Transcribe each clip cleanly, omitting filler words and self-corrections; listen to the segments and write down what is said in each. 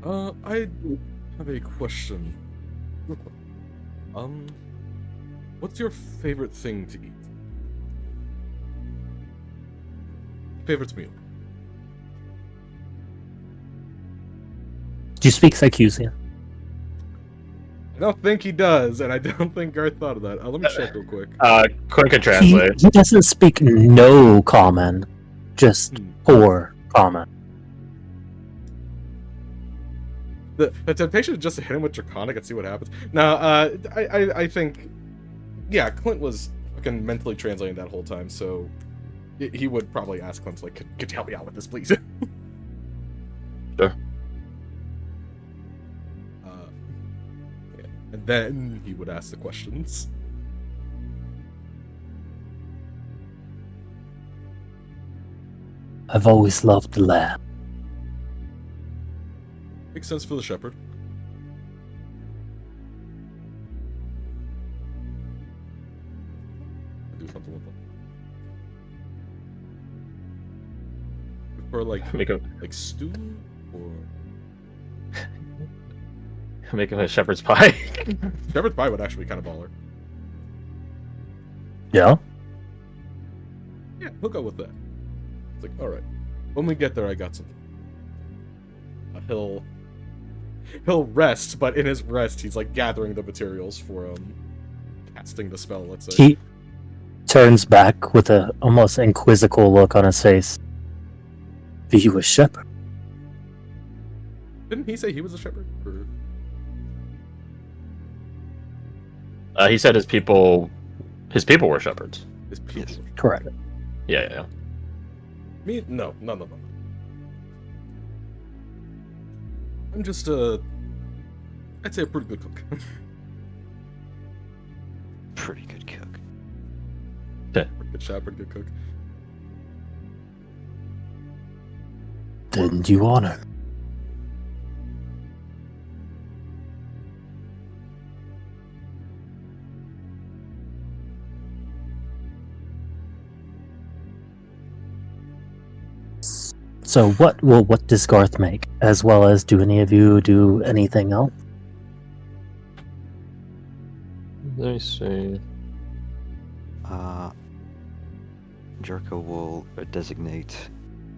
I have a question. What's your favorite thing to eat? Favorite meal? Do you speak Sycusian? I don't think he does, and I don't think Garth thought of that. Let me check real quick. Quinn can translate. He doesn't speak no common, just poor common. The temptation is just to hit him with Draconic and see what happens. No, I think, yeah, Clint was fucking mentally translating that whole time, so he would probably ask Clint, like, could you help me out with this, please? Sure. Yeah. And then he would ask the questions. I've always loved the lamb. Makes sense for the shepherd. Do something with them. For like stew or make him a shepherd's pie. shepherd's pie would actually be kind of baller. Yeah. Yeah, he'll go with that. It's like, all right, when we get there, I got something. He'll rest, but in his rest, he's like gathering the materials for casting the spell. Let's say he turns back with a almost inquisical look on his face. Be you a shepherd? Didn't he say he was a shepherd? Or... he said his people were shepherds. His people. Yes, correct. Yeah. Me? No. I'm just I'd say a pretty good cook. Pretty good cook. Yeah. Pretty good shot, pretty good cook. Didn't you honor? So what does Garth make? As well as, do any of you do anything else? Let me see. Jericho will designate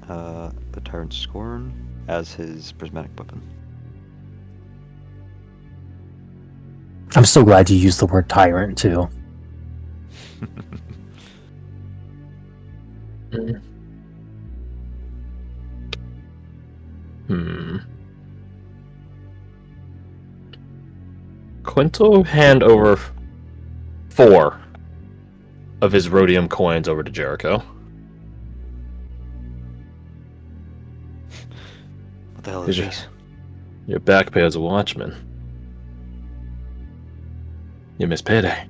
the Tyrant's Scorn as his prismatic weapon. I'm so glad you used the word tyrant too. Quint will hand over 4 of his rhodium coins over to Jericho. What the hell is this? Your back pay as a watchman. You missed payday.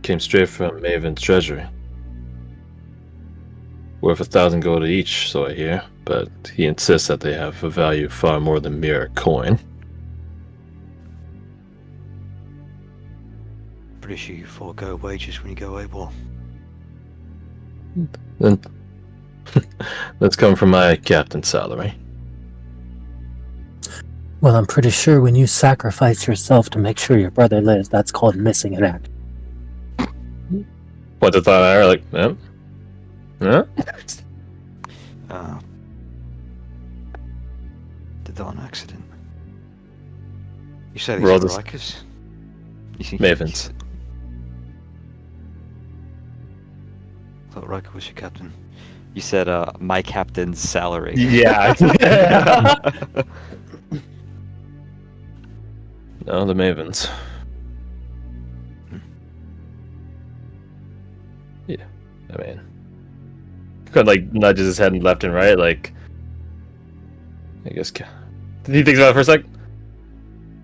Came straight from Maven's treasury. Worth 1,000 gold each, so I hear, but he insists that they have a value far more than mere coin. Pretty sure you forego wages when you go AWOL. Then that's come from my captain's salary. Well, I'm pretty sure when you sacrifice yourself to make sure your brother lives, that's called missing an act. What the thought I like, yeah? Did that on accident? You said We're all he's just- Rikers? Mavens. I thought Riker was your captain. You said my captain's salary. Yeah. No, the Mavens. Yeah, I mean, kind of like nudges his head left and right, like. I guess. He thinks about it for a sec.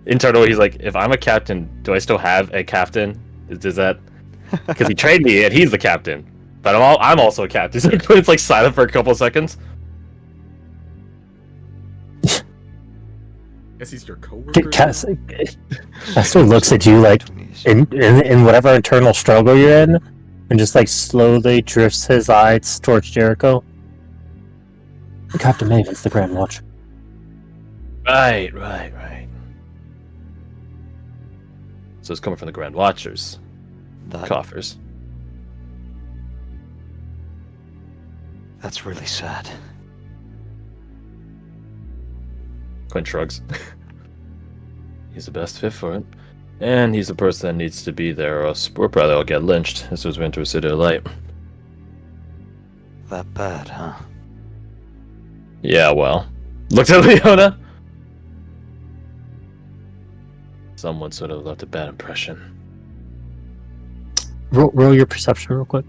Internally, he's like, "If I'm a captain, do I still have a captain? Is that because he trained me and he's the captain? But I'm also a captain." So it's like silent for a couple of seconds. Guess he's your coworker. Castor looks at you like in whatever internal struggle you're in, and just like slowly drifts his eyes towards Jericho. Captain Maven's the Grand Watcher. Right. So it's coming from the Grand Watchers. That, Coffers. that's really sad. Quinn shrugs. He's the best fit for it. And he's the person that needs to be there, or else we'll probably all get lynched as soon as we enter a city of light. That bad, huh? Yeah, well. Looks at Leona. Someone sort of left a bad impression. Roll your perception real quick.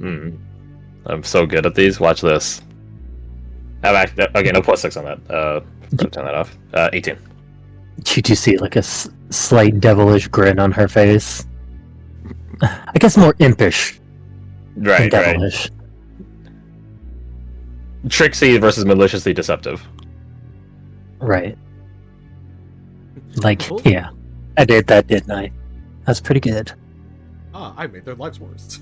I'm so good at these. Watch this. Okay, no +6 on that. Turn that off. 18. You do see like a slight devilish grin on her face. I guess more impish than Right. devilish. Tricksy versus maliciously deceptive. Right. Like, Cool. yeah. I did that, didn't I? That's pretty good. I made their lives worse.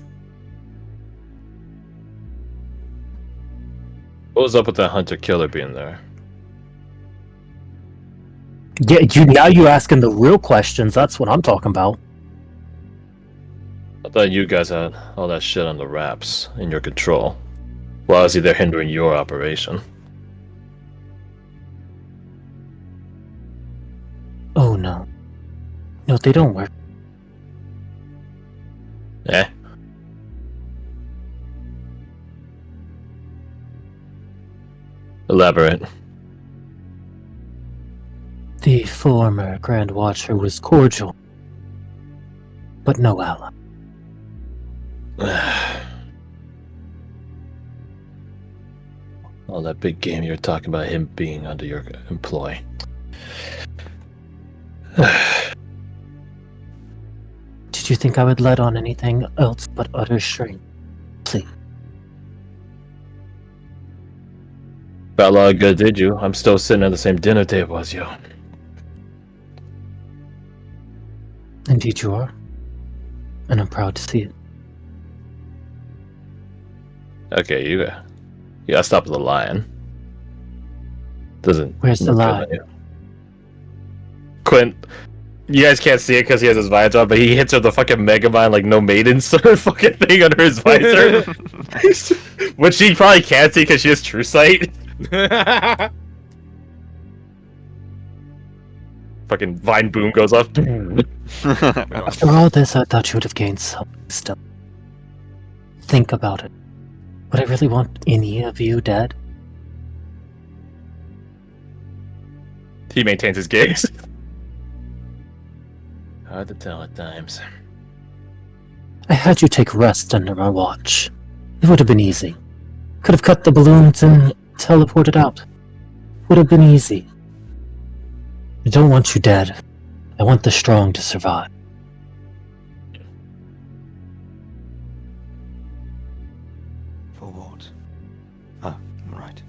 What was up with that hunter-killer being there? Yeah, now you asking the real questions. That's what I'm talking about. I thought you guys had all that shit on the wraps in your control. Why was he there hindering your operation? Oh no. No, they don't work. Eh? Elaborate. The former Grand Watcher was cordial, but no ally. All that big game you're talking about him being under your employ. Did you think I would let on anything else but utter shame? Please. About a lot of good, did you? I'm still sitting at the same dinner table as you. Indeed you are. And I'm proud to see it. Okay, you gotta stop the lying. Doesn't. Where's the look good lie? on you. Quinn, you guys can't see it because he has his visor on, but he hits her with the fucking Megamind like no maiden sort of fucking thing under his visor. Which she probably can't see because she has true sight. Fucking vine boom goes off. After all this, I thought you would have gained something still. Think about it. Would I really want any of you dead? He maintains his gaze. Hard to tell at times. I had you take rest under my watch. It would have been easy. Could have cut the balloons and teleported out. Would have been easy. I don't want you dead. I want the strong to survive. For what? Oh, right.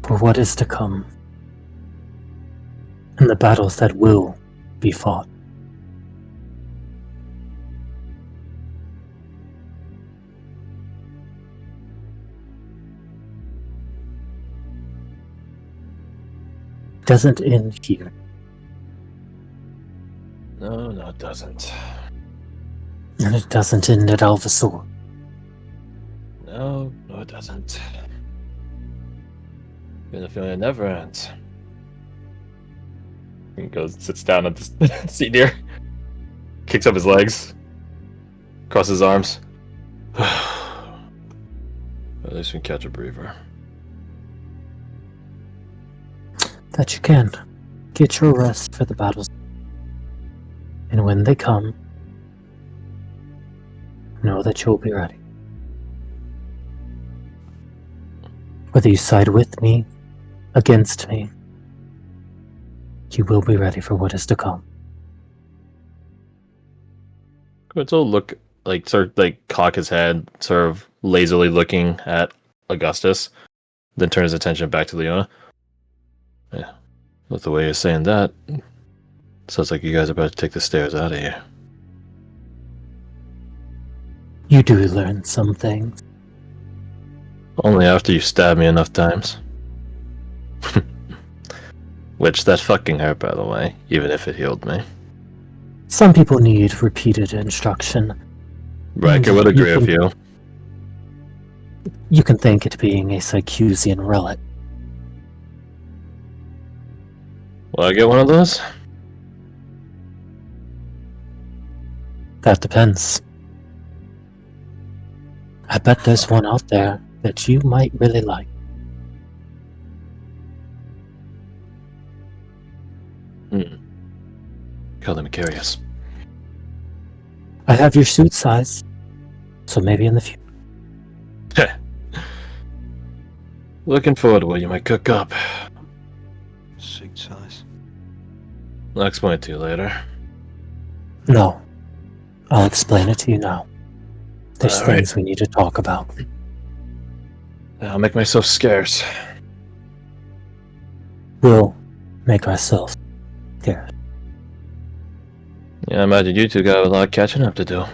For what is to come. And the battles that will be fought. Doesn't end here. No, it doesn't. And it doesn't end at Alvasor. No, it doesn't. Got the feeling it never ends. He goes and sits down at the seat here. Kicks up his legs. Crosses his arms. At least we can catch a breather. That you can. Get your rest for the battles. And when they come, know that you'll be ready. Whether you side with me, against me, you will be ready for what is to come. Quinto look like sort of like cock his head, sort of lazily looking at Augustus, then turn his attention back to Leona. Yeah, with the way you're saying that, sounds like you guys are about to take the stairs out of here. You do learn some things. Only after you stab me enough times. Which, that fucking hurt, by the way, even if it healed me. Some people need repeated instruction. Riker would agree with you. You can thank it being a Sycusian relic. Will I get one of those? That depends. I bet there's one out there that you might really like. Color me curious. I have your suit size, so maybe in the future. Looking forward to what you might cook up. Suit size. I'll explain it to you later. No. I'll explain it to you now. There's All right. things we need to talk about. I'll make myself scarce. We'll make ourselves scarce. Yeah, I imagine you two got a lot of catching up to do.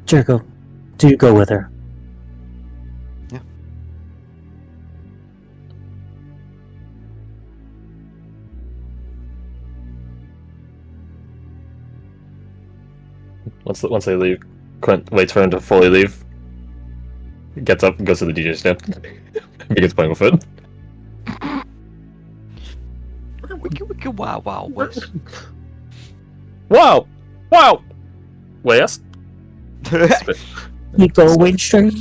Jericho, do you go with her? Yeah. Once they leave, Quint waits for him to fully leave. Gets up and goes to the DJ stand. Begins playing with it. Wiki wiki wow wow Wes. Wow! Wow! Wes? You go away straight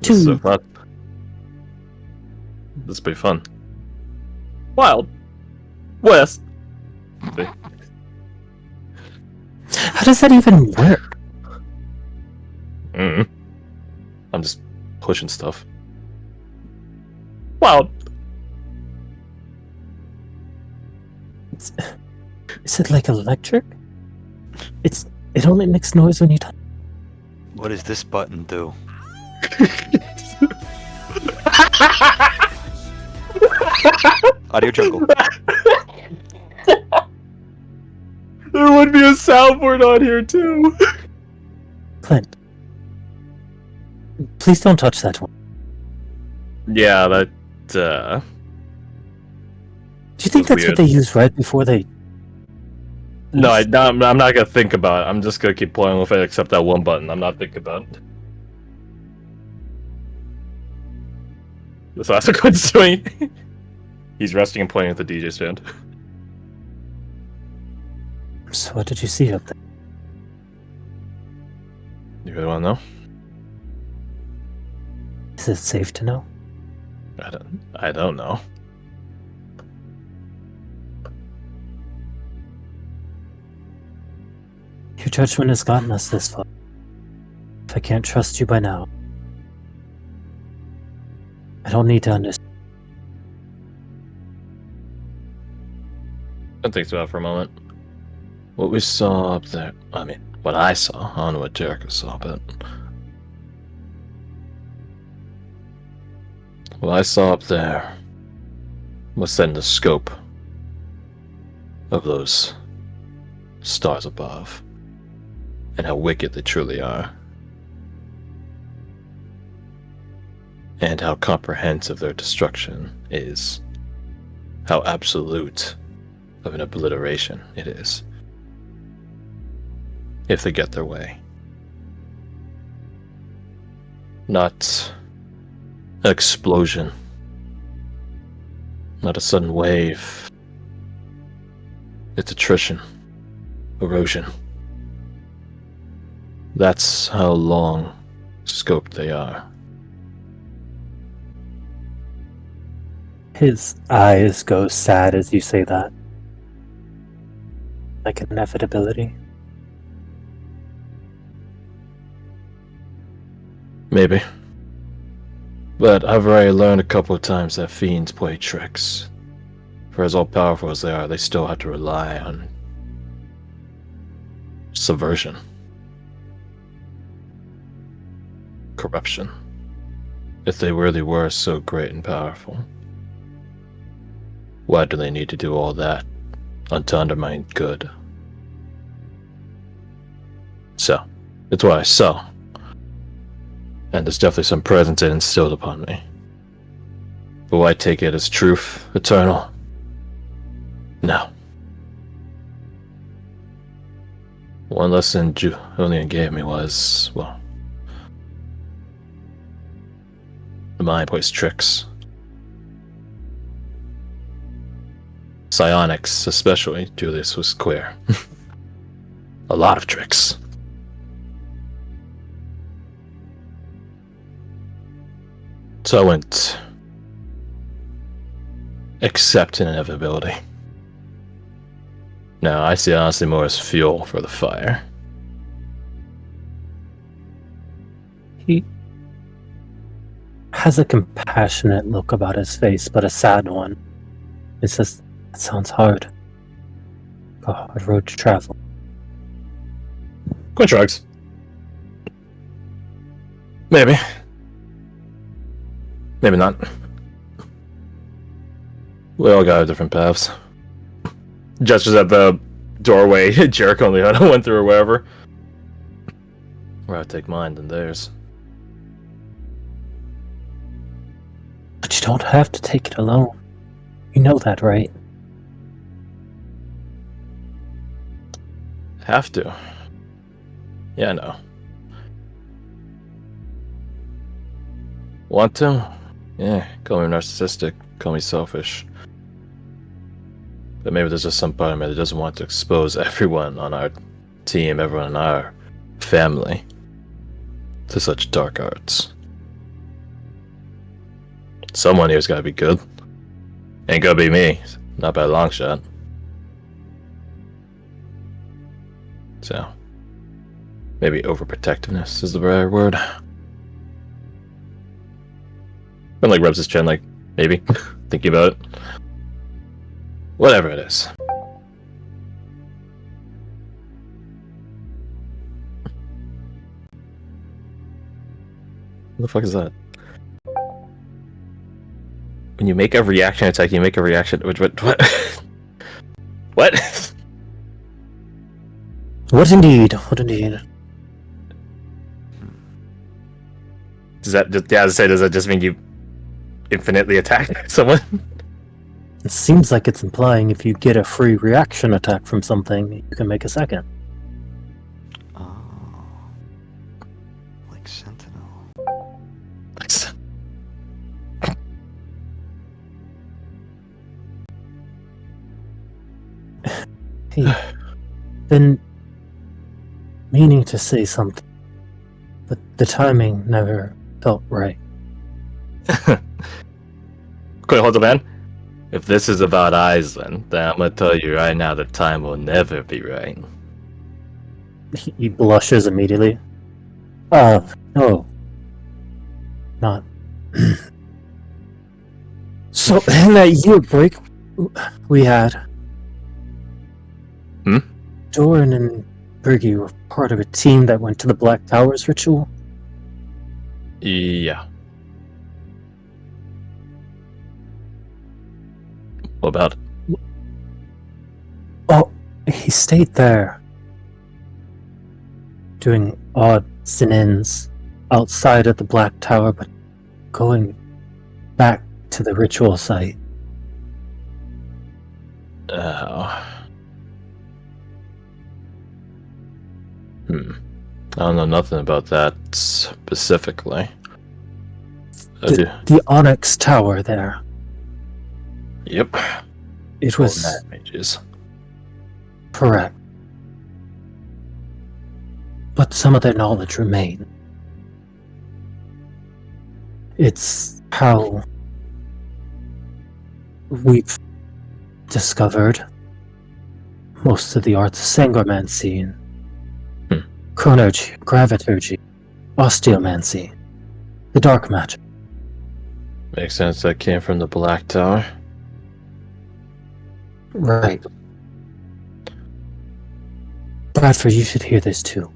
This is so to... fun. This is pretty fun. Wild! Wes! See? How does that even work? I'm just pushing stuff. Wild! Is it like electric? It only makes noise when you touch. What does this button do? Audio jungle. There would be a soundboard on here too! Clint. Please don't touch that one. Yeah, that, Do you think that's weird. what they use right before they... No, I'm not gonna think about it. I'm just gonna keep playing with it except that one button. I'm not thinking about it. So that's what Quint's doing. He's resting and playing at the DJ stand. So what did you see up there? You really wanna know? Is it safe to know? I don't know. Your judgment has gotten us this far. If I can't trust you by now, I don't need to understand. I think about it for a moment. What we saw up there, I mean, what I saw, I don't know what Jericho saw, but what I saw up there was then the scope of those stars above and how wicked they truly are, and how comprehensive their destruction is, how absolute of an obliteration it is if they get their way. Not an explosion, not a sudden wave. It's attrition, erosion. That's how long scoped they are. His eyes go sad as you say that. Like an inevitability. Maybe. But I've already learned a couple of times that fiends play tricks. For as all-powerful as they are, they still have to rely on subversion. Corruption. If they really were so great and powerful, why do they need to do all that to undermine good? So, it's what I saw. And there's definitely some presence it instilled upon me. But will I take it as truth, eternal? No. One lesson Julian gave me was, well, the mind plays tricks. Psionics, especially, Julius was clear. A lot of tricks. So I went accept inevitability. Now I see honestly more as fuel for the fire. He has a compassionate look about his face, but a sad one. It says, "That sounds hard. A hard road to travel." Quinn shrugs. Maybe. Maybe not. We all got our different paths. Gestures at the doorway Jericho and Leona went through or wherever. Rather take mine than theirs. But you don't have to take it alone. You know that, right? Have to. Yeah, I know. Want to? Yeah, call me narcissistic, call me selfish. But maybe there's just some part of me that doesn't want to expose everyone on our team, everyone in our family, to such dark arts. Someone here's gotta be good. Ain't gonna be me, not by a long shot. So, maybe overprotectiveness is the right word. And like rubs his chin, like, maybe, thinking about it. Whatever it is. What the fuck is that? When you make a reaction attack, you make a reaction. What? What? What indeed? What indeed? Does that just, yeah, I was say, does that just mean you infinitely attack someone? It seems like it's implying if you get a free reaction attack from something, you can make a second. Oh. Like Sentinel. Hey, been meaning to say something, but the timing never felt right. Quick, hold on, man. If this is about Iceland, then I'm gonna tell you right now the time will never be right. He blushes immediately. No. Not. So, in that year break we had, Doran and Bergie were part of a team that went to the Black Towers ritual. Yeah. What about it? Oh, he stayed there, doing odds and ends outside of the Black Tower, but going back to the ritual site. Oh. I don't know nothing about that specifically. The Onyx Tower there. Yep. It was mages. correct. But some of their knowledge remain. It's how we've discovered most of the arts of Sangromancy and chronergy, graviturgy, osteomancy, the dark magic. Makes sense that came from the Black Tower. Right. Bradford, you should hear this too.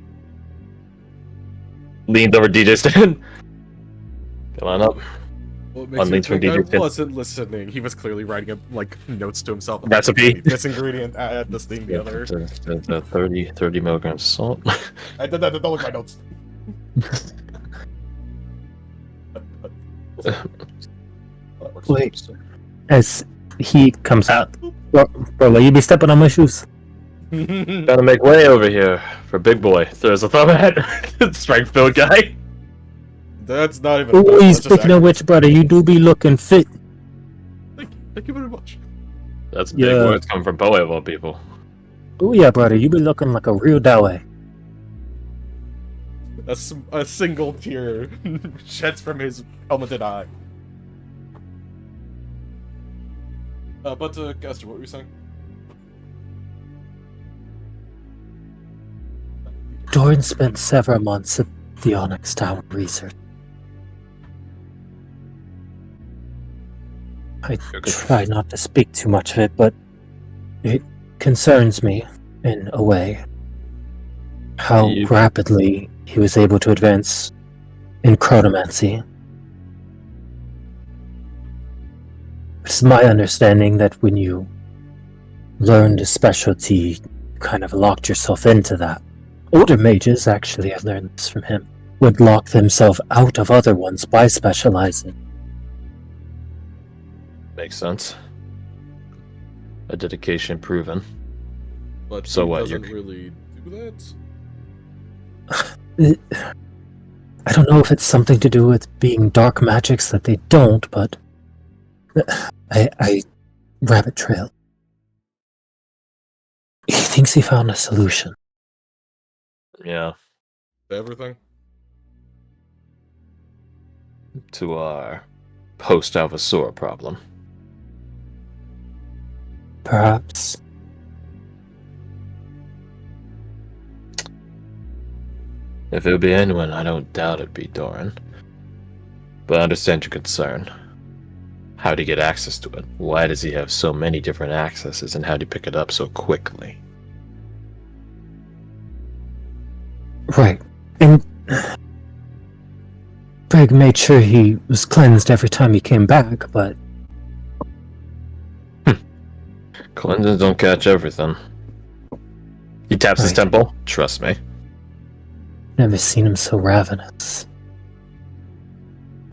Leaned over DJ stand. Come on up. Well, it makes On me links from think I DJ Tin. wasn't listening. He was clearly writing like notes to himself. Recipe. This ingredient, add this thing, the other. 30 milligrams salt. I did that. Don't look at my notes. That works. Wait. As he comes out, bro, you be stepping on my shoes. Gotta make way over here for big boy. Throws a thumb at strength build guy. That's not even. Ooh, that's just speaking of which, brother, you do be looking fit. Thank you very much. That's big Yeah. words coming from Poe of all people. Ooh, yeah, brother, you be looking like a real Dawei. A single tear sheds from his helmeted eye. But Gaster, what were you saying? Doran spent several months at the Onyx Tower research. I try not to speak too much of it, but it concerns me, in a way, how rapidly he was able to advance in chronomancy. It's my understanding that when you learned a specialty, you kind of locked yourself into that. Older mages, actually, I learned this from him, would lock themselves out of other ones by specializing. Makes sense. A dedication proven. But So he what, doesn't you're- really do that. I don't know if it's something to do with being dark magics that they don't, but I rabbit trail. He thinks he found a solution. Yeah. To everything. To our post-Alvasaur problem. Perhaps. If it would be anyone, I don't doubt it'd be Doran. But I understand your concern. How'd he get access to it? Why does he have so many different accesses, and how'd he pick it up so quickly? Right. And Brigg made sure he was cleansed every time he came back, but Cleansings don't catch everything. He taps his Right. temple? Trust me. never seen him so ravenous.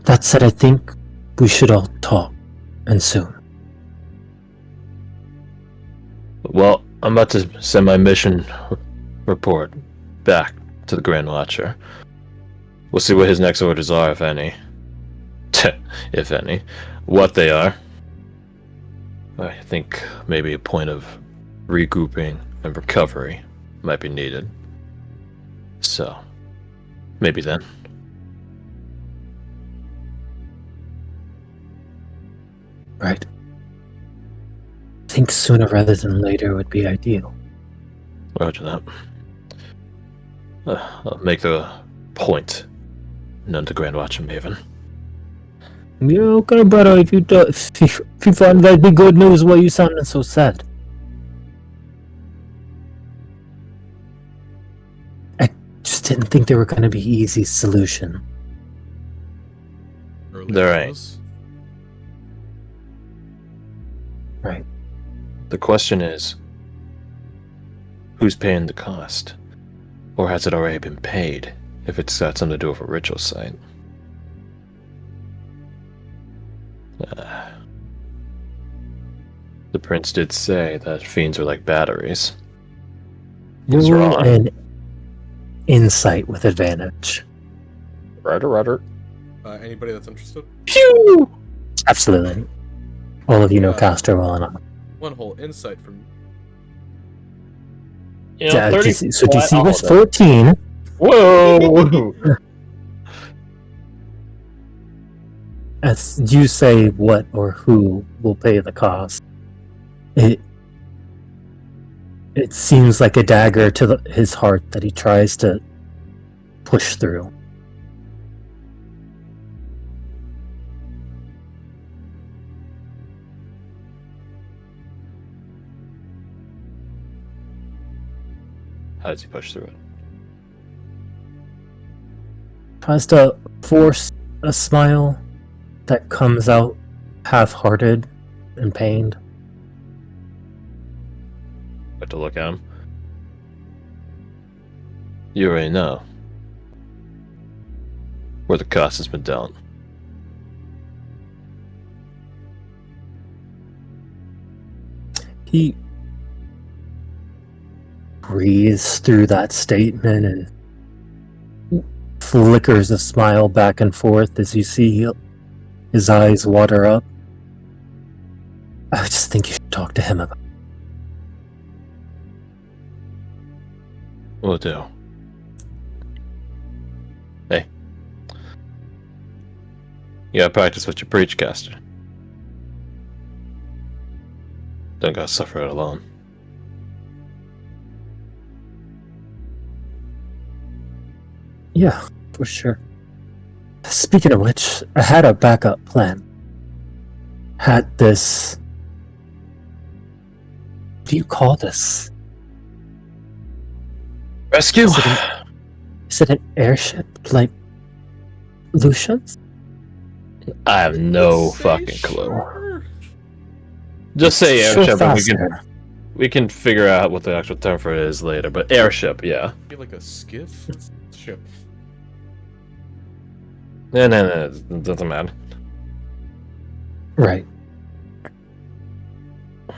That said, I think we should all talk, and soon. Well, I'm about to send my mission report back to the Grand Watcher. We'll see what his next orders are, if any. If any. What they are. I think maybe a point of regrouping and recovery might be needed. So, maybe then. Right. I think sooner rather than later would be ideal. Roger that. I'll make the point. None to Grand Watcher Maven. Yeah, okay, brother, if you find that'd be good news, why you sounding so sad? I just didn't think there were going to be easy solution. Early There ain't. news. Right. The question is, who's paying the cost? Or has it already been paid, if it's got something to do with a ritual site? The prince did say that fiends are like batteries. He's Roll wrong. an insight with advantage. Rudder. Anybody that's interested? Pew! Absolutely. All of you know Yeah. Castor well enough. One whole insight from. You know, Yeah, 30 so DC flat was all 14. Whoa! As you say what or who will pay the cost, it seems like a dagger to his heart that he tries to push through. How does he push through it? Tries to force a smile, that comes out half-hearted and pained. But to look at him. You already know where the cost has been dealt. He breathes through that statement and flickers a smile back and forth as you see his eyes water up. I just think you should talk to him about it. Will do. Hey. You gotta practice what you preach, Caster. Don't gotta suffer it alone. Yeah, for sure. Speaking of which, I had a backup plan. Had this... What do you call this? Rescue? Is it an airship like Lucian's? I have no Say fucking clue. sure. Just say Sure airship and faster. we can figure out what the actual term for it is later, but airship, yeah. Be like a skiff ship. No, it doesn't matter. Right.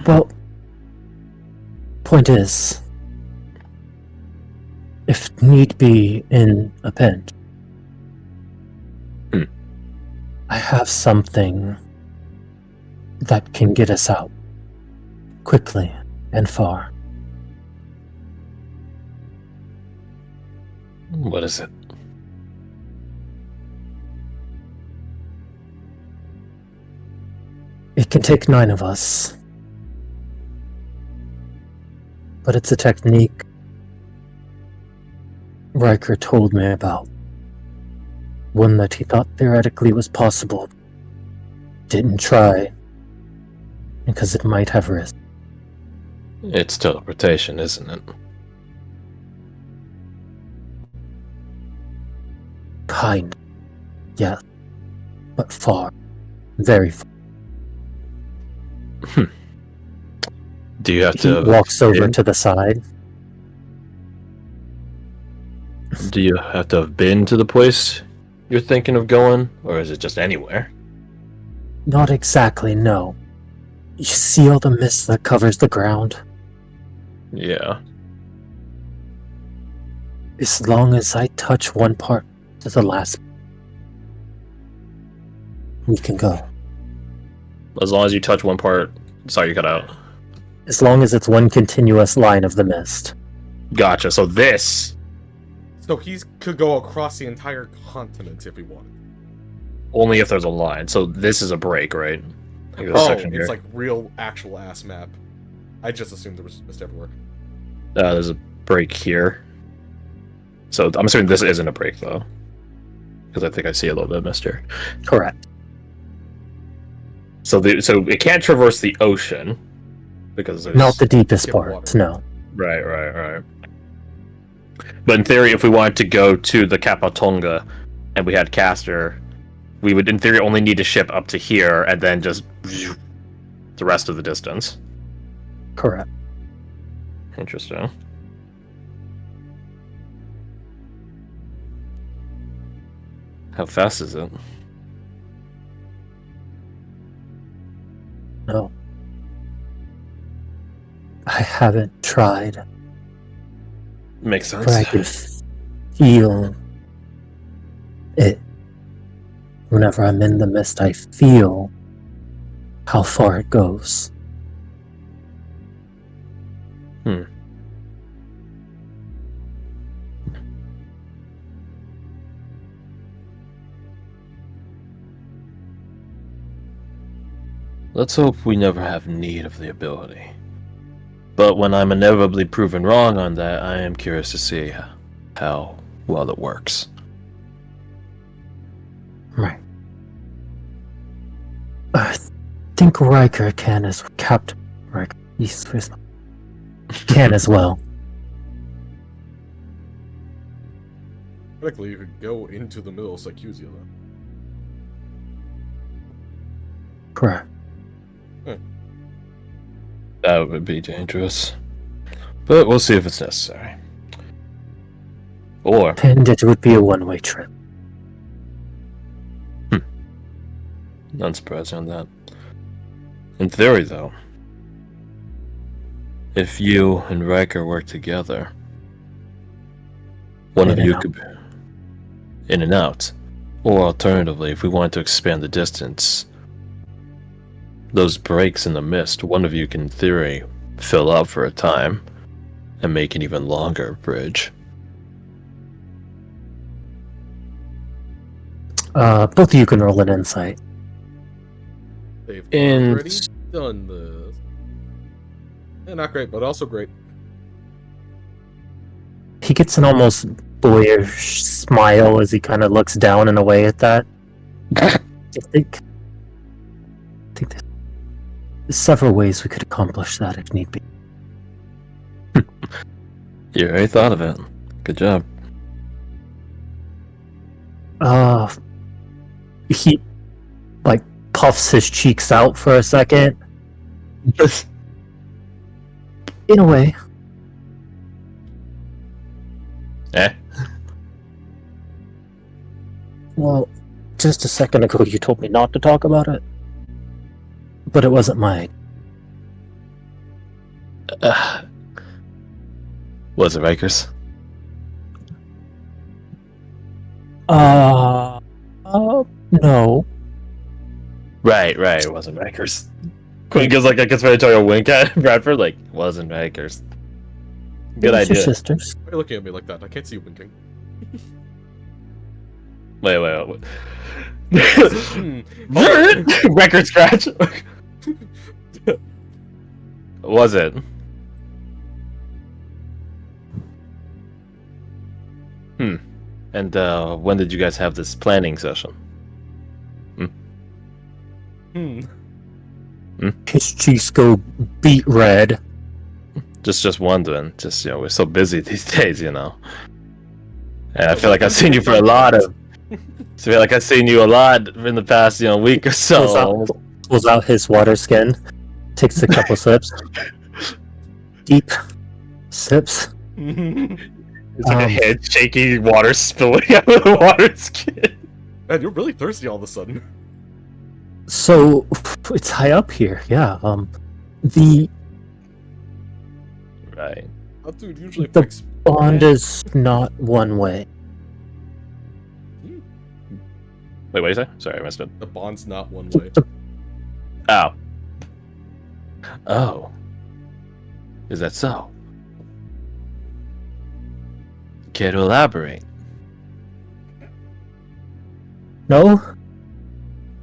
Well, point is, if need be in a pinch, I have something that can get us out quickly and far. What is it? It can take 9 of us, but it's a technique Riker told me about. One that he thought theoretically was possible. Didn't try, because it might have risk. It's teleportation, isn't it? Kind. Yes. But far. Very far. Do you have He to walks over been- to the side. Do you have to have been to the place you're thinking of going, or is it just anywhere? Not exactly, no. You see all the mist that covers the ground? Yeah. As long as I touch one part to the last, we can go. As long as you touch one part. Sorry, you cut out. As long as it's one continuous line of the mist. Gotcha. So this So he could go across the entire continent if he wanted. only if there's a line. So this is a break, right? Like this Oh, section it's here. like real, actual ass map. I just assumed there was mist everywhere. There's a break here. So I'm assuming this isn't a break though, because I think I see a little bit of mist here. Correct. So it can't traverse the ocean because there's Not the deepest Skip part, water. no. right. But in theory, if we wanted to go to the Capatonga and we had Caster, we would in theory only need to ship up to here and then just the rest of the distance. Correct. Interesting. How fast is it? No. I haven't tried, Makes sense. but I can feel it. Whenever I'm in the mist, I feel how far it goes. Let's hope we never have need of the ability. But when I'm inevitably proven wrong on that, I am curious to see how well it works. Right. I think Riker can as Captain Riker. Can as well. Technically, you could go into the middle of Sycusia, though. Correct. That would be dangerous. But we'll see if it's necessary. Or And it would be a one-way trip. none surprising on that. In theory, though, if you and Riker work together, one of you could be in and out. Or alternatively, if we wanted to expand the distance, those breaks in the mist, one of you can, in theory, fill up for a time and make an even longer bridge. Both of you can roll an insight. They've In- already done this. Yeah, not great, but also great. He gets an almost boyish smile as he kind of looks down and away at that. I think there's several ways we could accomplish that if need be. You already thought of it. Good job. He like puffs his cheeks out for a second. In a way. Eh? Well, just a second ago you told me not to talk about it. But it wasn't mine. Was it Riker's? No. Right. It wasn't Riker's. Quinn gives like a conspiratorial wink at Bradford, like, wasn't Riker's. Good It's your idea. sisters. Why are you looking at me like that? I can't see you winking. Wait. Hmm. Record scratch. Was it? And when did you guys have this planning session? His cheeks go beet red. Just wondering. Just we're so busy these days, And I feel like I've seen you for a lot of. I feel like I've seen you a lot in the past, week or so. Pulls out his water skin. Takes a couple sips. Deep sips. It's like a head shaky, water spilling out of the water skin. Man, you're really thirsty all of a sudden. So it's high up here, yeah. The Right. Oh, dude, usually The fix bond is not one way. Wait, what did you say? Sorry, I missed it. the bond's not one way. Oh. Is that so? Care to elaborate? No?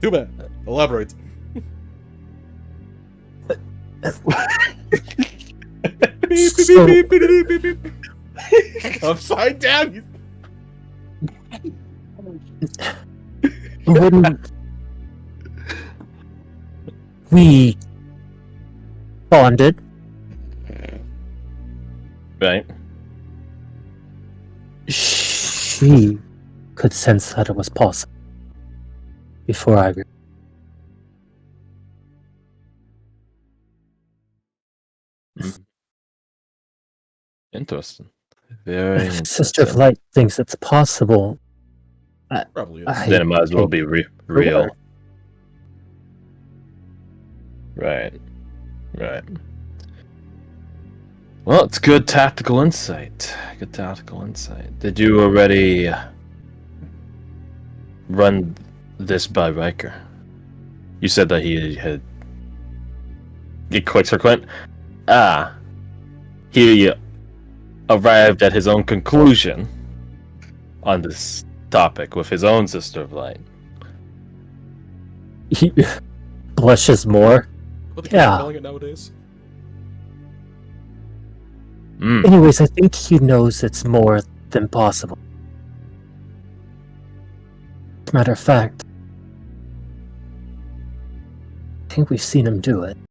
Too bad. Elaborate. So- Upside down. When we bonded, Right. she could sense that it was possible. Before I Interesting. Very If Sister of interesting. Light thinks it's possible, Probably is. Then it might as well be real. Well. Right. Well, it's good tactical insight. Did you already run this by Riker? You said that he had. He clicks for Quint. He arrived at his own conclusion on this topic with his own Sister of Light. he blushes more. What the Yeah. calling it nowadays? Anyways, I think he knows it's more than possible. As a matter of fact, I think we've seen him do it.